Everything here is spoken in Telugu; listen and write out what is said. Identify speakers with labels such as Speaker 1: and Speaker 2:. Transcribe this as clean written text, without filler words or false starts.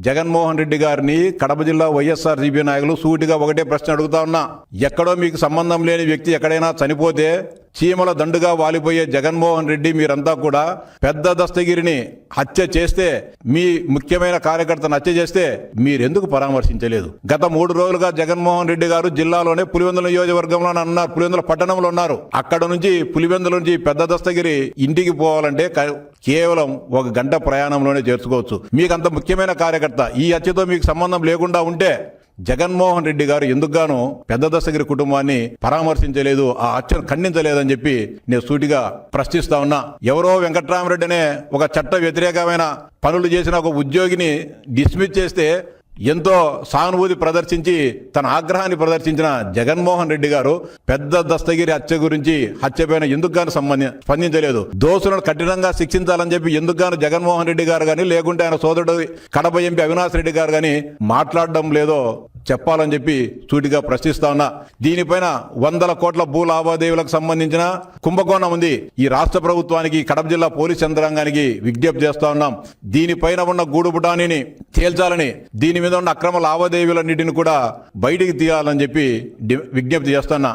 Speaker 1: జగన్మోహన్ రెడ్డి గారిని కడప జిల్లా వైఎస్ఆర్సీపీ నాయకులు సూటిగా ఒకటే ప్రశ్న అడుగుతా ఉన్నా. ఎక్కడో మీకు సంబంధం లేని వ్యక్తి ఎక్కడైనా చనిపోతే చీమల దండుగా వాలిపోయే జగన్మోహన్ రెడ్డి మీరంతా కూడా పెద్ద దస్తగిరిని హత్య చేస్తే, మీ ముఖ్యమైన కార్యకర్తను హత్య చేస్తే మీరెందుకు పరామర్శించలేదు? గత 3 రోజులుగా జగన్మోహన్ రెడ్డి గారు జిల్లాలోనే పులివెందుల నియోజకవర్గంలో ఉన్నారు, పులివెందుల పట్టణంలో ఉన్నారు. అక్కడ నుంచి పులివెందుల నుంచి పెద్ద దస్తగిరి ఇంటికి పోవాలంటే కేవలం 1 గంట ప్రయాణంలోనే చేర్చుకోవచ్చు. మీకు అంత ముఖ్యమైన కార్యకర్త ఈ హత్యతో మీకు సంబంధం లేకుండా ఉంటే జగన్మోహన్ రెడ్డి గారు ఎందుకుగాను పెద్ద దస్తగిరి కుటుంబాన్ని పరామర్శించలేదు, ఆ హత్యను ఖండించలేదని చెప్పి నేను సూటిగా ప్రశ్నిస్తా ఉన్నా. ఎవరో వెంకట్రామరెడ్డి అనే ఒక చట్ట వ్యతిరేకమైన పనులు చేసిన ఒక ఉద్యోగిని డిస్మిస్ చేస్తే ఎంతో సానుభూతి ప్రదర్శించి తన ఆగ్రహాన్ని ప్రదర్శించిన జగన్మోహన్ రెడ్డి గారు పెద్ద దస్తగిరి హత్య గురించి, హత్యపైన ఎందుకుగాను స్పందించలేదు. దోషులను కఠినంగా శిక్షించాలని చెప్పి ఎందుకుగాను జగన్మోహన్ రెడ్డి గారు కానీ, లేకుంటే ఆయన సోదరుడు కడప ఎంపీ అవినాష్ రెడ్డి గారు కానీ మాట్లాడడం లేదో చెప్పాలని చెప్పి సూటిగా ప్రశ్నిస్తా ఉన్నా. దీనిపైన 100 కోట్ల భూ లావాదేవీలకు సంబంధించిన కుంభకోణం ఉంది. ఈ రాష్ట్ర ప్రభుత్వానికి, కడప జిల్లా పోలీస్ యంత్రాంగానికి విజ్ఞప్తి చేస్తా ఉన్నాం. దీనిపైన ఉన్న గూడుపుటానిని తేల్చాలని, దీని మీద ఉన్న అక్రమ లావాదేవీలన్నిటిని కూడా బయటికి తీయాలని చెప్పి విజ్ఞప్తి చేస్తున్నా.